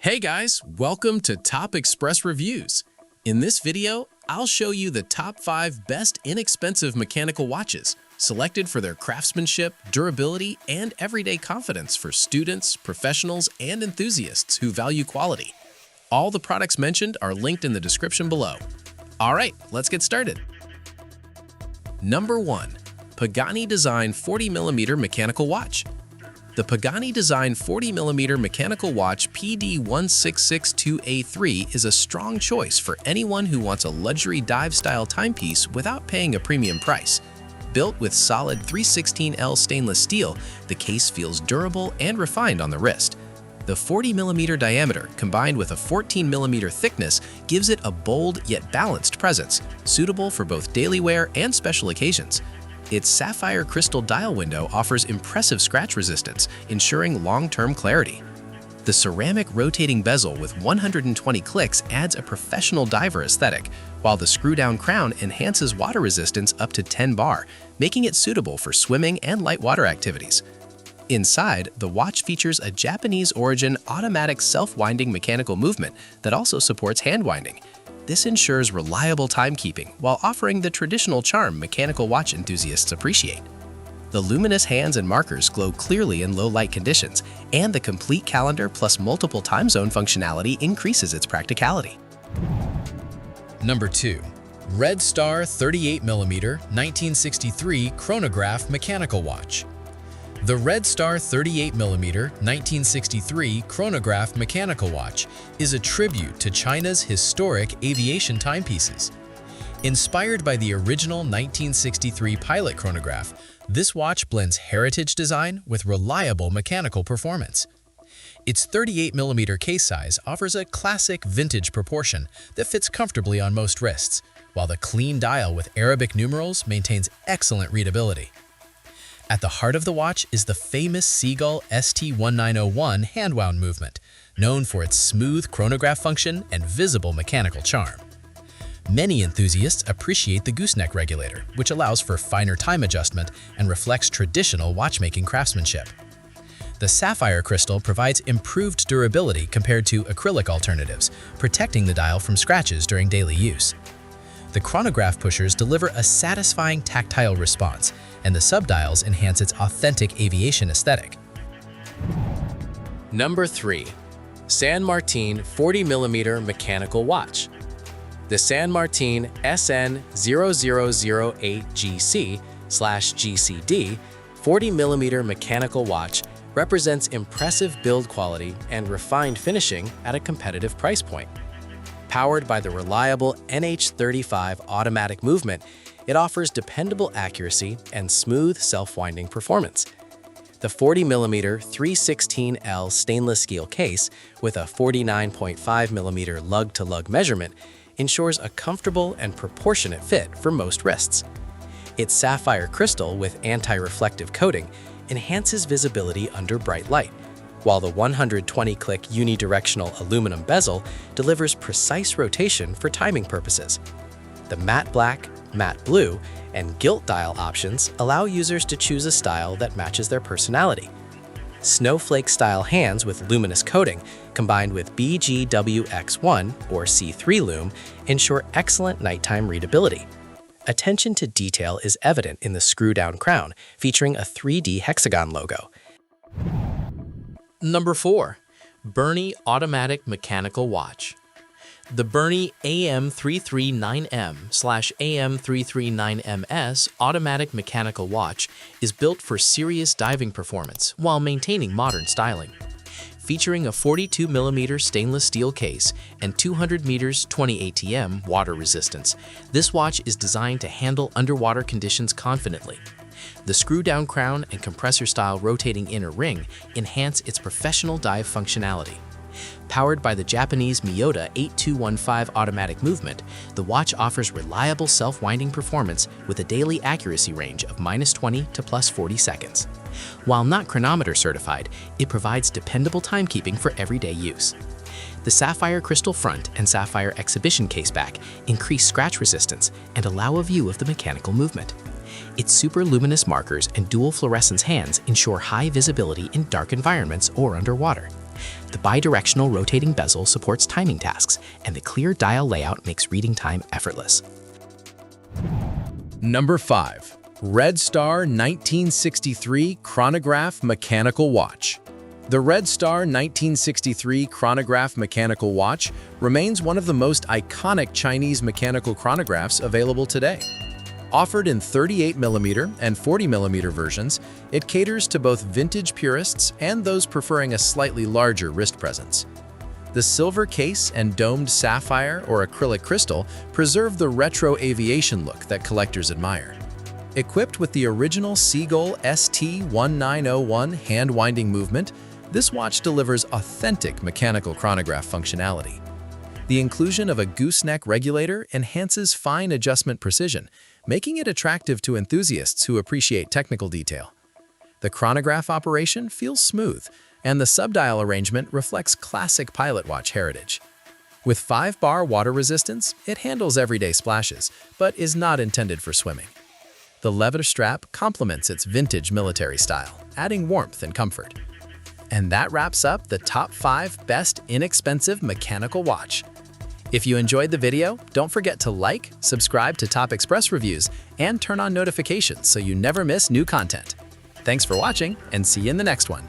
Hey guys, welcome to Top Express Reviews. In this video, I'll show you the top 5 best inexpensive mechanical watches, selected for their craftsmanship, durability, and everyday confidence for students, professionals, and enthusiasts who value quality. All the products mentioned are linked in the description below. Alright, let's get started. Number 1. Pagani Design 40mm Mechanical Watch. The Pagani Design 40mm mechanical watch PD1662A3 is a strong choice for anyone who wants a luxury dive-style timepiece without paying a premium price. Built with solid 316L stainless steel, the case feels durable and refined on the wrist. The 40mm diameter, combined with a 14mm thickness, gives it a bold yet balanced presence, suitable for both daily wear and special occasions. Its sapphire crystal dial window offers impressive scratch resistance, ensuring long-term clarity. The ceramic rotating bezel with 120 clicks adds a professional diver aesthetic, while the screw-down crown enhances water resistance up to 10 bar, making it suitable for swimming and light water activities. Inside, the watch features a Japanese-origin automatic self-winding mechanical movement that also supports hand-winding. This ensures reliable timekeeping while offering the traditional charm mechanical watch enthusiasts appreciate. The luminous hands and markers glow clearly in low light conditions, and the complete calendar plus multiple time zone functionality increases its practicality. Number 2. Red Star 38mm 1963 Chronograph Mechanical Watch. The Red Star 38mm 1963 Chronograph Mechanical Watch is a tribute to China's historic aviation timepieces. Inspired by the original 1963 pilot chronograph, this watch blends heritage design with reliable mechanical performance. Its 38mm case size offers a classic vintage proportion that fits comfortably on most wrists, while the clean dial with Arabic numerals maintains excellent readability. At the heart of the watch is the famous Seagull ST1901 hand-wound movement, known for its smooth chronograph function and visible mechanical charm. Many enthusiasts appreciate the gooseneck regulator, which allows for finer time adjustment and reflects traditional watchmaking craftsmanship. The sapphire crystal provides improved durability compared to acrylic alternatives, protecting the dial from scratches during daily use. The chronograph pushers deliver a satisfying tactile response, and the subdials enhance its authentic aviation aesthetic. Number 3. San Martin 40mm Mechanical Watch. The San Martin SN0008GC/GCD 40mm mechanical watch represents impressive build quality and refined finishing at a competitive price point. Powered by the reliable NH35 automatic movement, it offers dependable accuracy and smooth self-winding performance. The 40mm 316L stainless steel case with a 49.5mm lug-to-lug measurement ensures a comfortable and proportionate fit for most wrists. Its sapphire crystal with anti-reflective coating enhances visibility under bright light, while the 120-click unidirectional aluminum bezel delivers precise rotation for timing purposes. The matte black, matte blue, and gilt dial options allow users to choose a style that matches their personality. Snowflake-style hands with luminous coating combined with BGWX1 or C3 lume ensure excellent nighttime readability. Attention to detail is evident in the screw-down crown, featuring a 3D hexagon logo. Number 4. Berny Automatic Mechanical Watch. The Berny AM339M/AM339MS Automatic Mechanical Watch is built for serious diving performance while maintaining modern styling. Featuring a 42mm stainless steel case and 200 meters 20 ATM water resistance, this watch is designed to handle underwater conditions confidently. The screw-down crown and compressor-style rotating inner ring enhance its professional dive functionality. Powered by the Japanese Miyota 8215 automatic movement, the watch offers reliable self-winding performance with a daily accuracy range of -20 to +40 seconds. While not chronometer certified, it provides dependable timekeeping for everyday use. The sapphire crystal front and sapphire exhibition case back increase scratch resistance and allow a view of the mechanical movement. Its super luminous markers and dual fluorescence hands ensure high visibility in dark environments or underwater. The bidirectional rotating bezel supports timing tasks, and the clear dial layout makes reading time effortless. Number 5. Red Star 1963 Chronograph Mechanical Watch. The Red Star 1963 Chronograph Mechanical Watch remains one of the most iconic Chinese mechanical chronographs available today. Offered in 38mm and 40mm versions, it caters to both vintage purists and those preferring a slightly larger wrist presence. The silver case and domed sapphire or acrylic crystal preserve the retro aviation look that collectors admire. Equipped with the original Seagull ST1901 hand-winding movement, this watch delivers authentic mechanical chronograph functionality. The inclusion of a gooseneck regulator enhances fine adjustment precision, making it attractive to enthusiasts who appreciate technical detail. The chronograph operation feels smooth, and the subdial arrangement reflects classic pilot watch heritage. With 5-bar water resistance, it handles everyday splashes, but is not intended for swimming. The leather strap complements its vintage military style, adding warmth and comfort. And that wraps up the top 5 best inexpensive mechanical watch. If you enjoyed the video, don't forget to like, subscribe to Top Express Reviews, and turn on notifications so you never miss new content. Thanks for watching, and see you in the next one.